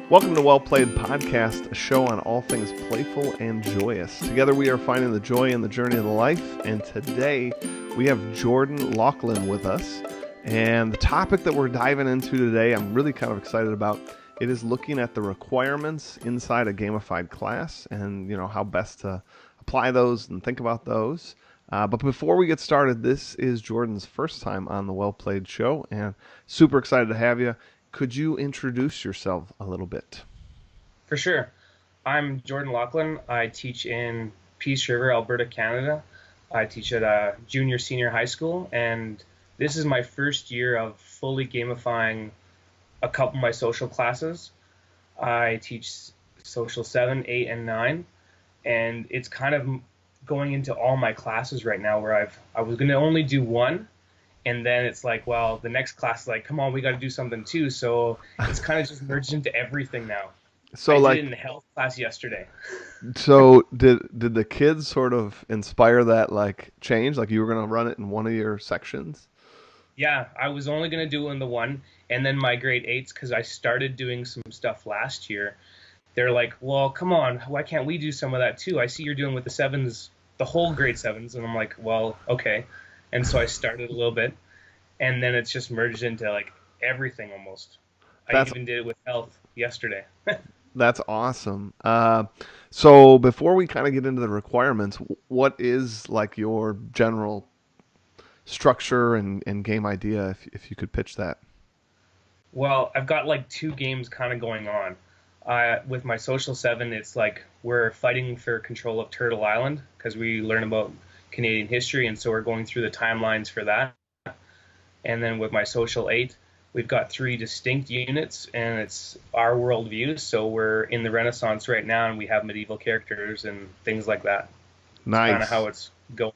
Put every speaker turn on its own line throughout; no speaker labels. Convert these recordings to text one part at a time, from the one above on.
Welcome to Well Played Podcast, a show on all things playful and joyous. Together we are finding the joy in the journey of the life, and today we have Jordan Laughlin with us. And the topic that we're diving into today, I'm really kind of excited about. It is looking at the requirements inside a gamified class and, how best to apply those and think about those. But before we get started, this is Jordan's first time on the Well Played show, and super excited to have you. Could you introduce yourself a little bit?
For sure. I'm Jordan Laughlin. I teach in Peace River, Alberta, Canada. I teach at a senior high school, and this is my first year of fully gamifying a couple of my social classes. I teach social 7, 8, and 9, and it's kind of going into all my classes right now where I was going to only do one. And then it's like, well, the next class is like, come on, we got to do something too. So it's kind of just merged into everything now.
So
I
like,
did it in the health class yesterday.
so did the kids sort of inspire that like change? Like you were going to run it in one of your sections?
Yeah, I was only going to do it in the one. And then my grade eights, because I started doing some stuff last year, they're like, well, come on, why can't we do some of that too? I see you're doing with the sevens, the whole grade sevens. And I'm like, well, okay. And so I started a little bit, and then it's just merged into like everything almost. I
That's
even did it with health yesterday.
that's awesome. So before we kind of get into the requirements, what is like your general structure and game idea, if you could pitch that?
Well, I've got like two games kind of going on. With my social seven, it's like we're fighting for control of Turtle Island because we learn about Canadian history, and so we're going through the timelines for that. And then with my social eight, we've got three distinct units, and it's our worldview. So we're in the Renaissance right now, and we have medieval characters and things like that. It's kind of
Nice.
how it's going.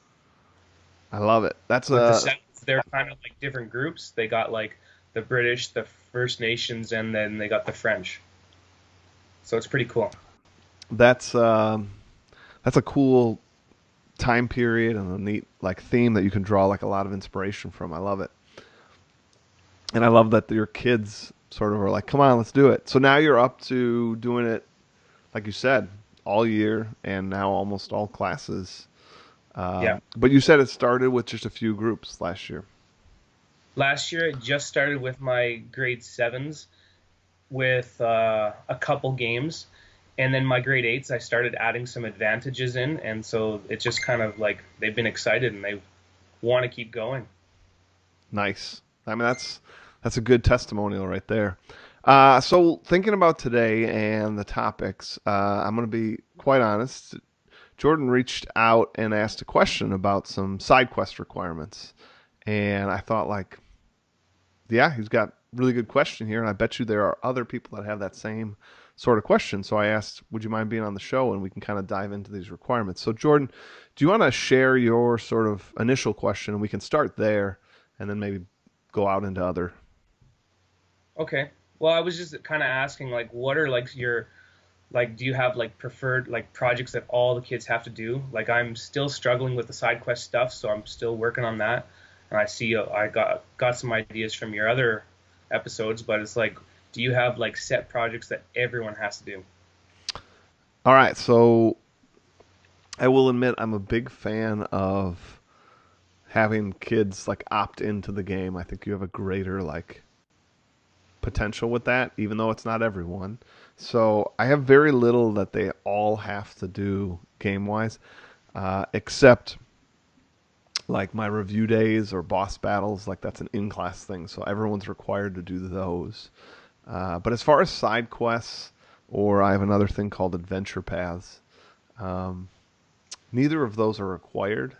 I love it. That's
With the sevens, they're kind of like different groups. They got like the British, the First Nations, and then they got the French. So it's pretty cool.
that's that's a cool time period and a neat like theme that you can draw like a lot of inspiration from. I love it. And I love that your kids sort of are like, come on, let's do it. So now you're up to doing it, like you said, all year and now almost all classes.
Yeah.
But you said it started with just a few groups last year.
Last year, it just started with my grade sevens with a couple games. And then my grade eights, I started adding some advantages in. And so it just kind of like they've been excited and they want to keep going.
Nice. I mean, that's a good testimonial right there. So thinking about today and the topics, I'm going to be quite honest. Jordan reached out and asked a question about some side quest requirements, and I thought like, yeah, he's got a really good question here, and I bet you there are other people that have that same sort of question. So I asked, would you mind being on the show, and we can kind of dive into these requirements. So Jordan, do you want to share your sort of initial question, and we can start there, and then maybe go out into other.
Okay. Well, I was just kind of asking, like, what are like your like, do you have like preferred like projects that all the kids have to do? Like, I'm still struggling with the side quest stuff, so I'm still working on that. And I see I got some ideas from your other episodes, but it's like, do you have like set projects that everyone has to do?
All right, so I will admit I'm a big fan of having kids like opt into the game. I think you have a greater like potential with that, even though it's not everyone. So I have very little that they all have to do game wise, except like my review days or boss battles. Like that's an in class thing, so everyone's required to do those. But as far as side quests, or I have another thing called adventure paths. Um, Neither of those are required,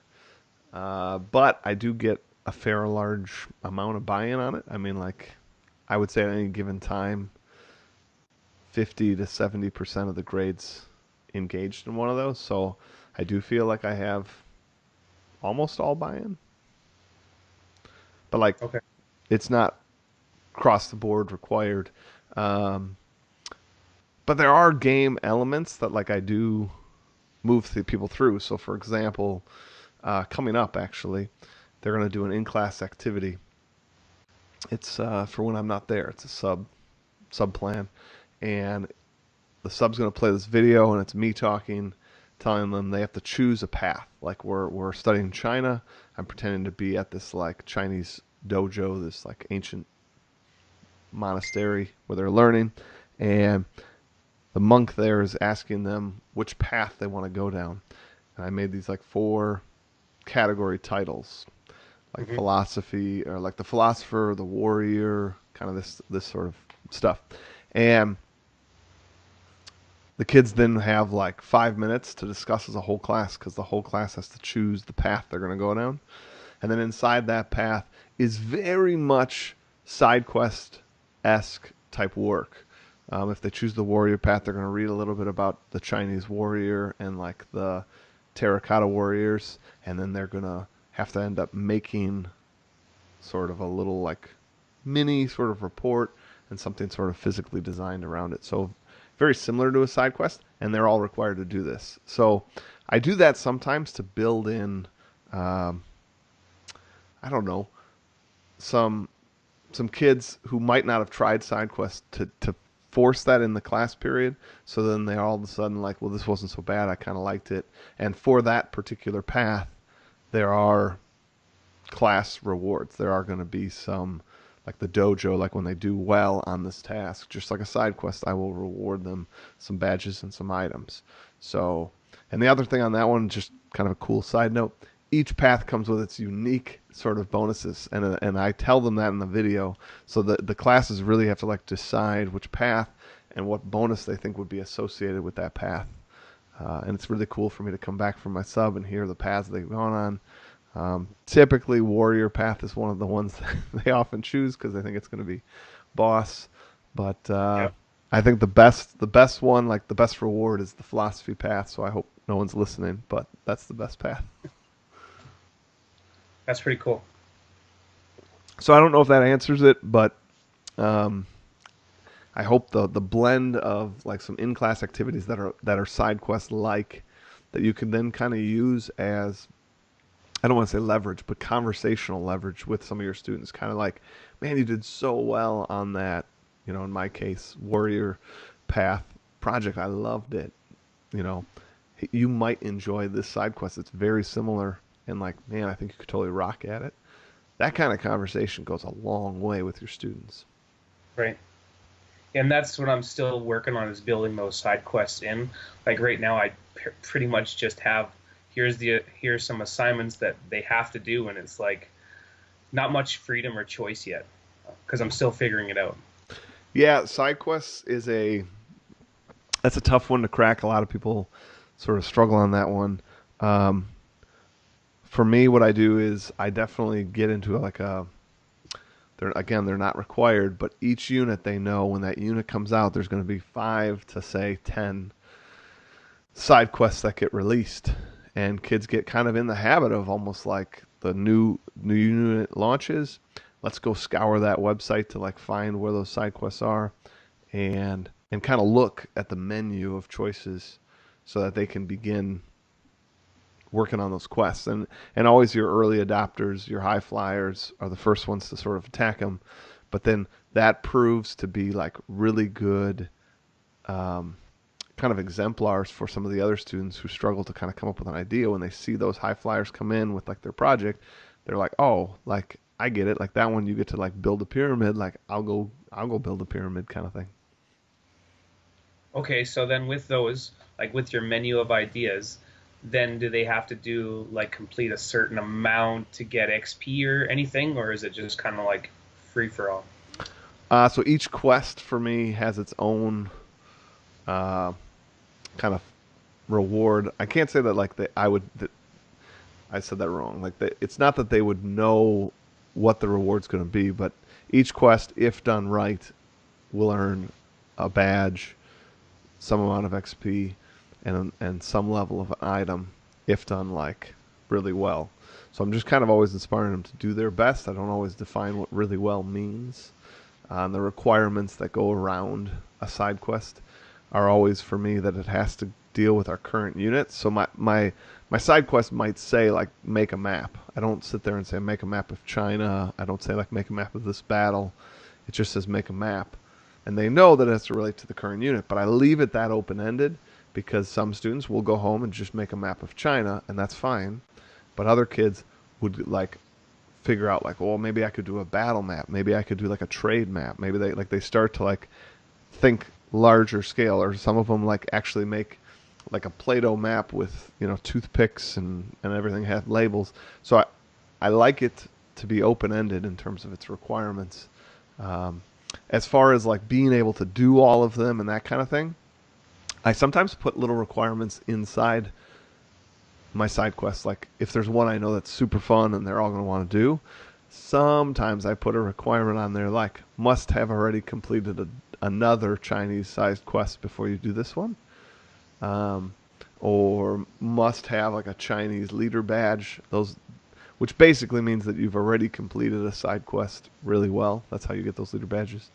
but I do get a fair large amount of buy-in on it. I mean, like I would say at any given time, 50 to 70% of the grades engaged in one of those. So I do feel like I have almost all buy-in, but like
Okay.
it's not across the board required. Um, but there are game elements that like I do move people through. So for example, coming up actually, they're going to do an in-class activity. It's for when I'm not there. It's a sub plan, and the sub's going to play this video, and it's me talking, telling them they have to choose a path. Like we're studying China. I'm pretending to be at this like Chinese dojo, this like ancient monastery where they're learning, and the monk there is asking them which path they want to go down. And I made these like 4 category titles, like
Hmm.
philosophy, or like the philosopher, the warrior, kind of this sort of stuff. And the kids then have like 5 minutes to discuss as a whole class, because the whole class has to choose the path they're going to go down. And then inside that path is very much side quest esque type work. If they choose the warrior path, they're going to read a little bit about the Chinese warrior and like the terracotta warriors, and then they're going to have to end up making sort of a little like mini sort of report and something sort of physically designed around it. So very similar to a side quest, and they're all required to do this. So I do that sometimes to build in, um, I don't know, some some kids who might not have tried side quests to force that in the class period. So then they all of a sudden like, well, this wasn't so bad. I kind of liked it. And for that particular path, there are class rewards. There are going to be some, like the dojo, like when they do well on this task, just like a side quest, I will reward them some badges and some items. So, and the other thing on that one, just kind of a cool side note, each path comes with its unique sort of bonuses, and I tell them that in the video, so that the classes really have to like decide which path and what bonus they think would be associated with that path. And it's really cool for me to come back from my sub and hear the paths they've gone on. Typically, warrior path is one of the ones that they often choose because they think it's going to be boss. But
Yep,
I think the best one, like the best reward, is the philosophy path. So I hope no one's listening, but that's the best path.
that's pretty cool.
So I don't know if that answers it, but um, I hope the blend of like some in class activities that are side quest like, that you can then kind of use as, I don't want to say leverage, but conversational leverage with some of your students. Kind of like, man, you did so well on that, in my case, warrior path project. I loved it. You know, you might enjoy this side quest. It's very similar. And like, man, I think you could totally rock at it. That kind of conversation goes a long way with your students.
Right. And that's what I'm still working on, is building those side quests in. Like right now, I pretty much just have, here's some assignments that they have to do, and it's like not much freedom or choice yet because I'm still figuring it out.
Yeah, side quests that's a tough one to crack. A lot of people sort of struggle on that one. Um, for me, what I do is I definitely get into like they're not required, but each unit, they know when that unit comes out, there's going to be 5 to say 10 side quests that get released, and kids get kind of in the habit of almost like the new unit launches. Let's go scour that website to like find where those side quests are, and kind of look at the menu of choices so that they can begin working on those quests. And always your early adopters, your high flyers, are the first ones to sort of attack them. But then that proves to be like really good um, kind of exemplars for some of the other students who struggle to kind of come up with an idea. When they see those high flyers come in with like their project, they're like, oh, like I get it. Like that one, you get to like build a pyramid. Like I'll go build a pyramid kind of thing.
Okay, so then with those, like with your menu of ideas, then do they have to do like complete a certain amount to get XP or anything, or is it just kind of like free for all?
So each quest for me has its own uh, kind of reward. I can't say that like I said that wrong. Like it's not that they would know what the reward's going to be, but each quest, if done right, will earn a badge, some amount of XP, and some level of an item if done like really well. So I'm just kind of always inspiring them to do their best. I don't always define what really well means. The requirements that go around a side quest are always for me that it has to deal with our current unit. So my side quest might say like make a map. I don't sit there and say make a map of China. I don't say like make a map of this battle. It just says make a map. and they know that it has to relate to the current unit. But I leave it that open ended because some students will go home and just make a map of China, and that's fine. But other kids would like figure out like, well, maybe I could do a battle map. Maybe I could do like a trade map. Maybe they start to like think larger scale, or some of them like actually make like a Play-Doh map with toothpicks and everything have labels. So I like it to be open ended in terms of its requirements. Um, as far as like being able to do all of them and that kind of thing, I sometimes put little requirements inside my side quests. Like if there's one I know that's super fun and they're all going to want to do, sometimes I put a requirement on there like must have already completed another Chinese sized quest before you do this one. Um, or must have like a Chinese leader badge. Those, which basically means that you've already completed a side quest really well. That's how you get those leader badges.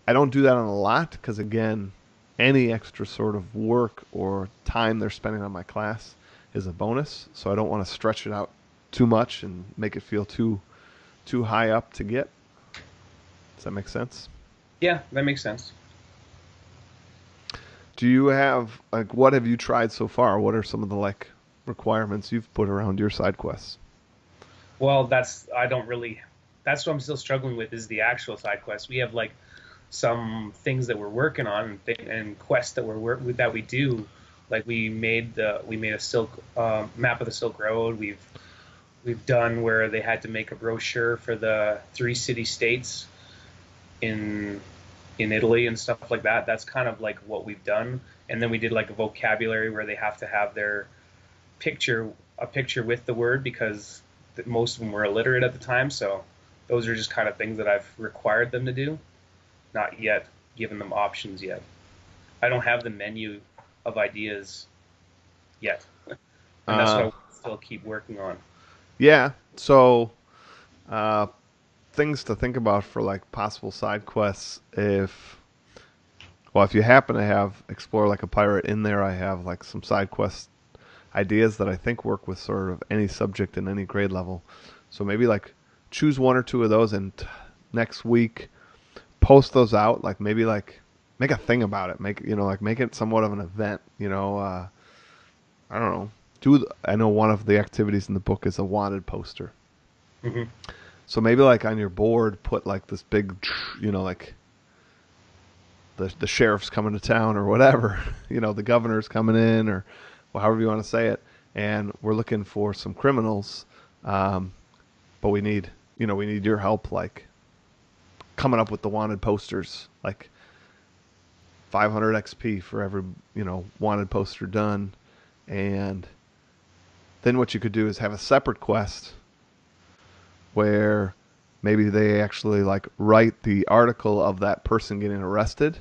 I don't do that on a lot because again, any extra sort of work or time they're spending on my class is a bonus. So I don't want to stretch it out too much and make it feel too high up to get. Does that make sense?
Yeah, that makes sense.
Do you have like what have you tried so far? What are some of the like requirements you've put around your side quests?
Well, I don't really. That's what I'm still struggling with is the actual side quests. We have like some things that we're working on and quests that that we do. Like we made a silk map of the Silk Road. We've done where they had to make a brochure for the three city states in Italy and stuff like that. That's kind of like what we've done. And then we did like a vocabulary where they have to have their a picture with the word because most of them were illiterate at the time. So those are just kind of things that I've required them to do, not yet given them options yet. I don't have the menu of ideas yet, and that's what
Uh,
I still keep working on.
yeah. So uh, things to think about for like possible side quests. If you happen to have explore like a pirate in there, I have like some side quest ideas that I think work with sort of any subject in any grade level. So maybe like choose one or two of those and next week post those out. Like maybe like make a thing about it. Make it somewhat of an event. I don't know. I know one of the activities in the book is a wanted poster.
Hmm.
So maybe like on your board put like this big, like the sheriff's coming to town or whatever. The governor's coming in or well, however you want to say it. And we're looking for some criminals, um, but we need your help, like coming up with the wanted posters, like 500 XP for every wanted poster done. And then what you could do is have a separate quest where maybe they actually like write the article of that person getting arrested.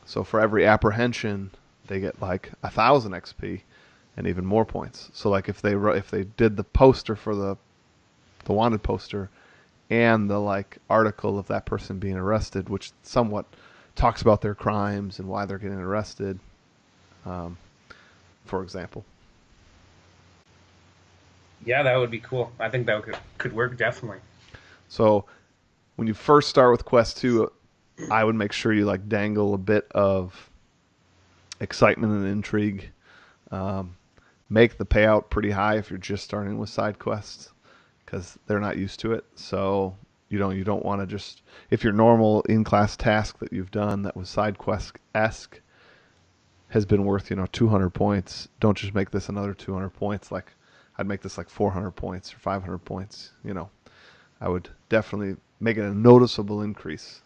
So for every apprehension, they get like 1,000 XP and even more points. So like if they did the poster for the wanted poster and the like article of that person being arrested, which somewhat talks about their crimes and why they're getting arrested, um, for example.
Yeah, that would be cool. I think that could work definitely.
So when you first start with Quest 2, I would make sure you like dangle a bit of excitement and intrigue. Um, make the payout pretty high if you're just starting with side quests because they're not used to it. So you don't want to just if your normal in class task that you've done that was side quest esque has been worth 200 points. Don't just make this another 200 points. Like I'd make this like 400 points or 500 points. I would definitely make it a noticeable increase.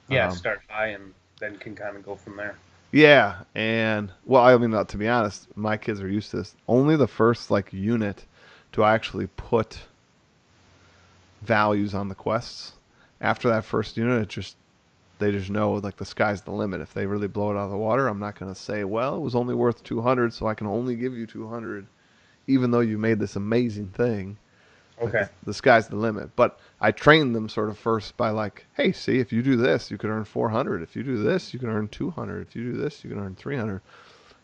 Yeah,
Um,
start high and then can kind of go from there.
yeah, and well, I mean, to be honest, my kids are used to this. Only the first like unit do I actually put values on the quests. After that first unit, they just know like the sky's the limit. If they really blow it out of the water, I'm not going to say, well, it was only worth 200, so I can only give you 200, even though you made this amazing thing. Like
Okay.
the sky's the limit. But I trained them sort of first by like, hey, see, if you do this, you could earn 400. If you do this, you can earn 200. If you do this, you can earn 300.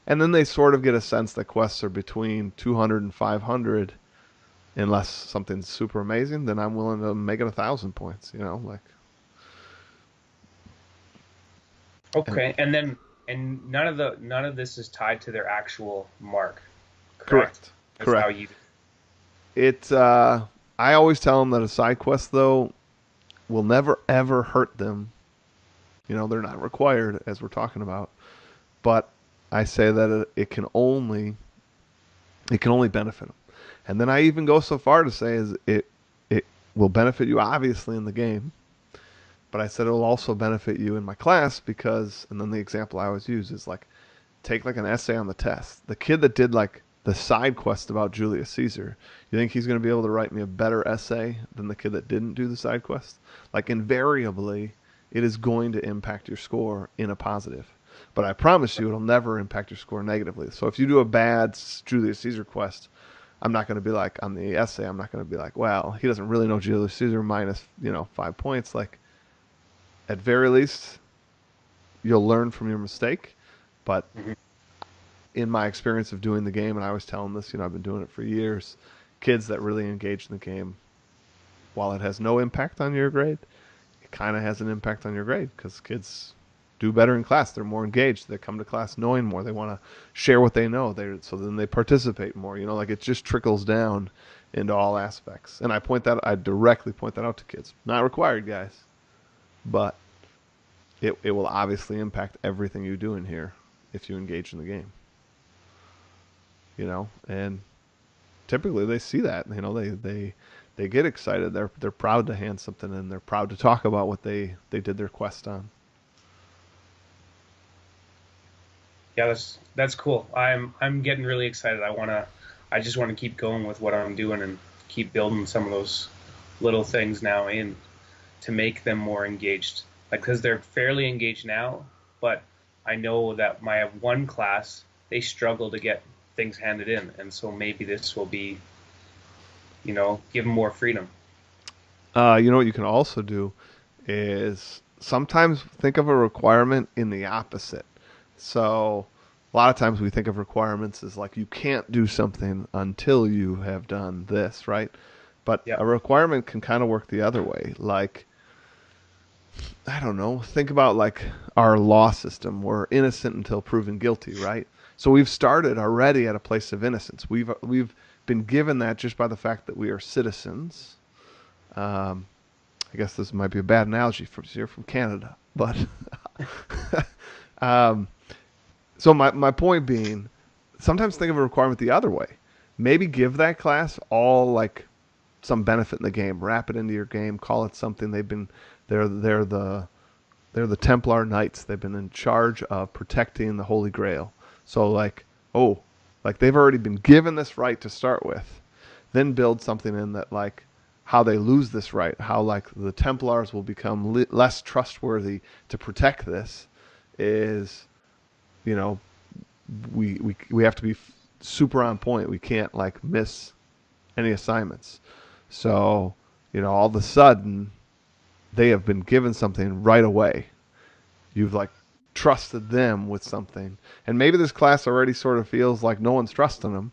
And then they sort of get a sense that quests are between 200 and 500, unless something's super amazing. Then I'm willing to make it 1,000 points. Like And
Okay, and none of this is tied to their actual mark, correct?
correct,
That's how
correct.
you.
It's I always tell them that a side quest though will never ever hurt them. You know, they're not required as we're talking about, but I say that it can only benefit them. And then I even go so far to say is it will benefit you obviously in the game, but I said it will also benefit you in my class because, and then the example I always use is like take like an essay on the test. The kid that did like the side quest about Julius Caesar, you think he's going to be able to write me a better essay than the kid that didn't do the side quest? Like invariably, it is going to impact your score in a positive. But I promise you, it'll never impact your score negatively. So if you do a bad Julius Caesar quest, I'm not going to be like on the essay. I'm not going to be like, well, he doesn't really know Julius Caesar minus 5 points. Like at very least, you'll learn from your mistake. But
Mhm.
in my experience of doing the game, and I always tell them this, I've been doing it for years. Kids that really engage in the game, while it has no impact on your grade, it kind of has an impact on your grade because kids do better in class. They're more engaged. They come to class knowing more. They want to share what they know. So then they participate more. Like it just trickles down into all aspects. And I directly point that out to kids. Not required, guys, but it will obviously impact everything you do in here if you engage in the game. And typically they see that. They get excited. They're proud to hand something in. They're proud to talk about what they did their quest on.
Yeah, that's cool. I'm getting really excited. I just want to keep going with what I'm doing and keep building some of those little things now in to make them more engaged. Like because they're fairly engaged now, but I know that my one class they struggle to get things handed in, and so maybe this will be, give them more freedom.
You know what you can also do is sometimes think of a requirement in the opposite. So a lot of times we think of requirements as like you can't do something until you have done this, right? But
Yeah.
a requirement can kind of work the other way. Like, I don't know, think about like our law system. We're innocent until proven guilty, right? So we've started already at a place of innocence. We've been given that just by the fact that we are citizens. Um, I guess this might be a bad analogy from you're from Canada, but um, so my point being, sometimes think of a requirement the other way. Maybe give that class all like some benefit in the game. Wrap it into your game. Call it something. They're the Templar Knights. They've been in charge of protecting the Holy Grail. So like they've already been given this right to start with. Then build something in that like how they lose this right, how like the Templars will become less trustworthy to protect this is, you know, we have to be super on point. We can't like miss any assignments. So, all of a sudden they have been given something right away. You've like trusted them with something. And maybe this class already sort of feels like no one's trusting them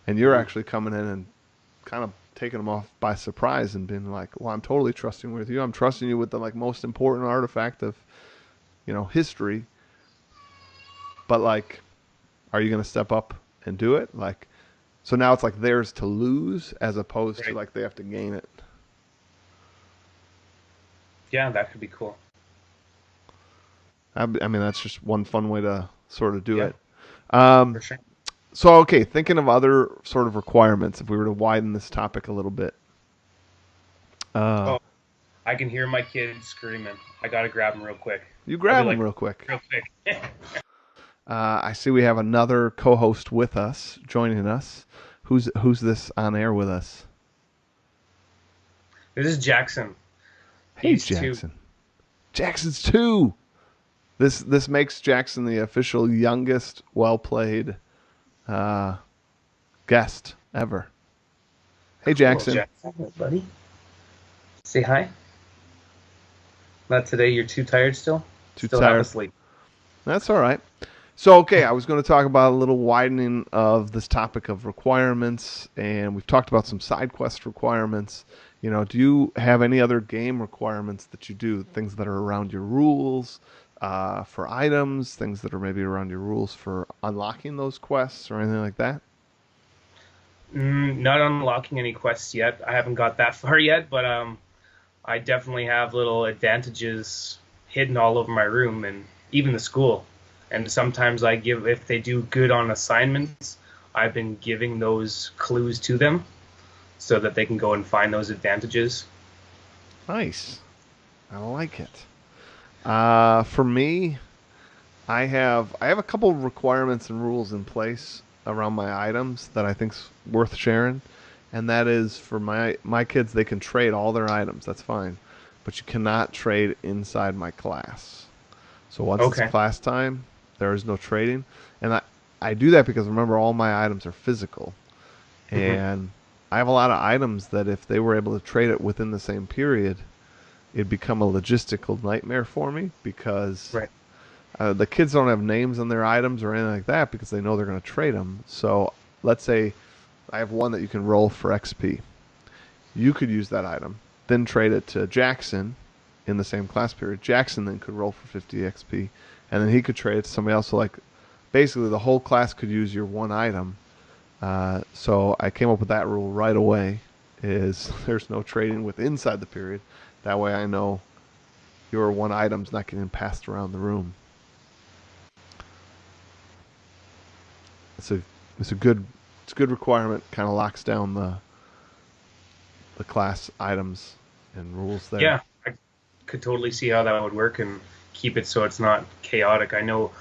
and you're
Mhm.
actually coming in and kind of taking them off by surprise and being like, "Well, I'm totally trusting with you. I'm trusting you with the like most important artifact of, history." But like, are you going to step up and do it? Like, so now it's like theirs to lose as opposed to
Right.
like they have to gain it.
Yeah, that could be cool.
I mean, that's just one fun way to sort of do
Yeah,
it.
for
Um,
sure.
so, okay, thinking of other sort of requirements, if we were to widen this topic a little bit, uh,
Oh, I can hear my kid screaming. I gotta grab him real quick.
you
I'll be
grab them
like,
real quick.
real quick.
I see we have another co-host with us, joining us. Who's this on air with us?
This is Jackson.
Hey,
He's two.
Jackson. Jackson's two. This makes Jackson the official youngest well played uh, guest ever. Hey,
Cool,
Jackson.
Jackson, buddy. Say hi. Not today. You're too tired still.
Too
Still half
tired.
asleep.
That's all right. So, okay, I was going to talk about a little widening of this topic of requirements, and we've talked about some side quest requirements. Do you have any other game requirements that you do? Things that are around your rules, for items, things that are maybe around your rules for unlocking those quests or anything like that?
Not unlocking any quests yet. I haven't got that far yet, but I definitely have little advantages hidden all over my room and even the school. And sometimes I give, if they do good on assignments, I've been giving those clues to them so that they can go and find those advantages.
Nice. I like it. For me, I have a couple requirements and rules in place around my items that I think's worth sharing, and that is for my kids they can trade all their items. That's fine, but you cannot trade inside my class. So once it's
Okay.
class time, there is no trading, and I do that because remember all my items are physical,
Hmm.
and I have a lot of items that if they were able to trade it within the same period, it'd become a logistical nightmare for me because
Right.
the kids don't have names on their items or anything like that because they know they're going to trade them. So let's say I have one that you can roll for XP. You could use that item, then trade it to Jackson in the same class period. Jackson then could roll for 50 XP, and then he could trade it to somebody else. So like basically the whole class could use your one item. So I came up with that rule right away. Is there's no trading with inside the period. That way I know your one item's not getting passed around the room. It's a it's a good it's a good requirement. Kind of locks down the class items and rules there.
Yeah, I could totally see how that would work and keep it so it's not chaotic. I know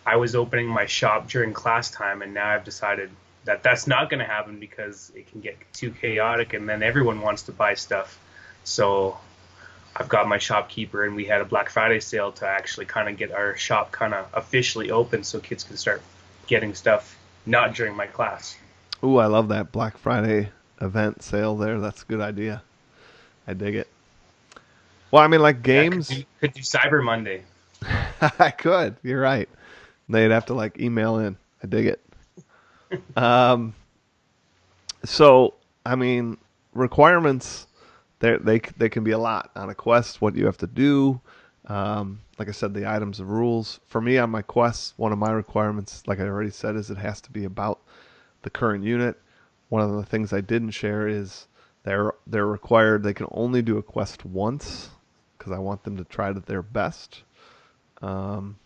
I was opening my shop during class time, and now I've decided that that's not going to happen because it can get too chaotic, and then everyone wants to buy stuff. So I've got my shopkeeper, and we had a Black Friday sale to actually kind of get our shop kind of officially open so kids can start getting stuff not during my class.
Ooh, I love that Black Friday event sale there. That's a good idea. I dig it. Well, I mean, like
Yeah,
games,
could do Cyber Monday.
I could. You're right. They'd have to like email in. I dig it. Um, so I mean, requirements they can be a lot on a quest. What you have to do, like I said, the items, the rules. For me on my quests, one of my requirements, like I already said, is it has to be about the current unit. One of the things I didn't share is they're required. They can only do a quest once because I want them to try to their best. Um,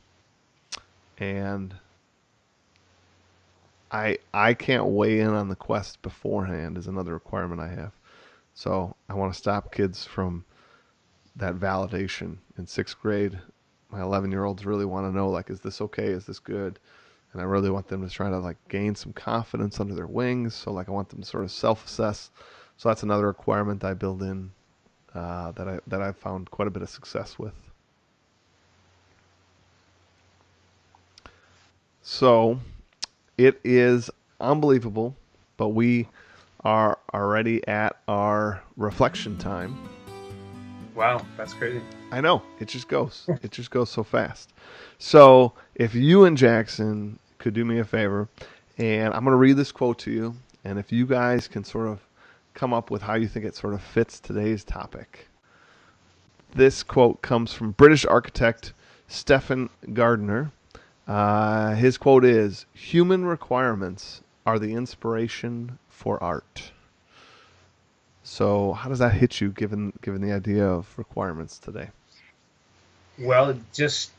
and I can't weigh in on the quest beforehand is another requirement I have. So I want to stop kids from that validation in sixth grade. My 11-year-olds really want to know like, is this okay? Is this good? And I really want them to try to like gain some confidence under their wings. So like I want them to sort of self-assess. So that's another requirement I build in that I've found quite a bit of success with. So it is unbelievable, but we are already at our reflection time.
Wow, that's crazy.
I know it just goes. It just goes so fast. So if you and Jackson could do me a favor, and I'm going to read this quote to you, and if you guys can sort of come up with how you think it sort of fits today's topic. This quote comes from British architect Stephen Gardner. His quote is, "Human requirements are the inspiration for art." So how does that hit you, given the idea of requirements today?
Well, it just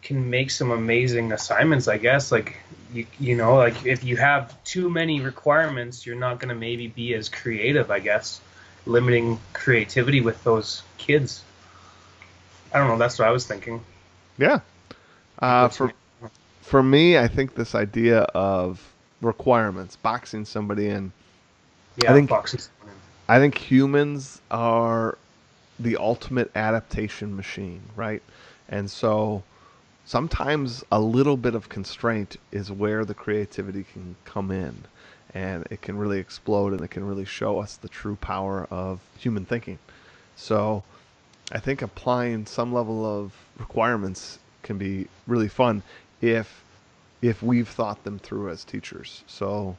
can make some amazing assignments, I guess. Like you know, like if you have too many requirements, you're not going to maybe be as creative, I guess. Limiting creativity with those kids. I don't know. That's what I was thinking.
Yeah.
Like
Uh,
what's
for for me, I think this idea of requirements, boxing somebody in, I
yeah,
think
boxes.
I think humans are the ultimate adaptation machine, right? And so sometimes a little bit of constraint is where the creativity can come in and it can really explode and it can really show us the true power of human thinking. So I think applying some level of requirements can be really fun if we've thought them through as teachers. So,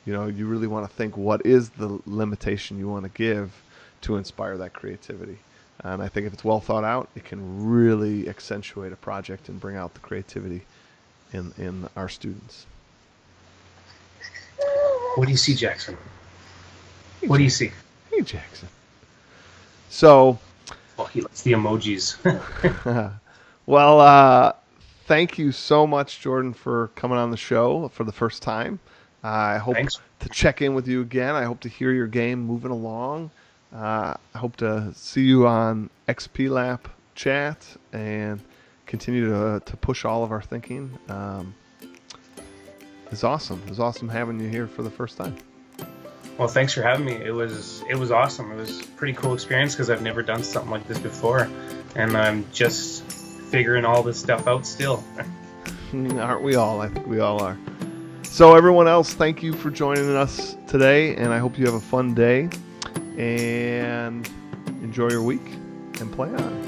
you really want to think what is the limitation you want to give to inspire that creativity. And I think if it's well thought out, it can really accentuate a project and bring out the creativity in our students.
What do you see, Jackson?
Hey,
What do you see?
Hey, Jackson. So,
Oh, he likes the emojis.
well, thank you so much, Jordan, for coming on the show for the first time. I hope
Thanks.
to check in with you again. I hope to hear your game moving along. I hope to see you on XP Lap chat and continue to push all of our thinking. It's awesome. It was awesome having you here for the first time.
Well, thanks for having me. It was awesome. It was a pretty cool experience because I've never done something like this before, and I'm just figuring all this stuff out still.
Aren't we all? I think we all are. So everyone else, thank you for joining us today, and I hope you have a fun day and enjoy your week and play on.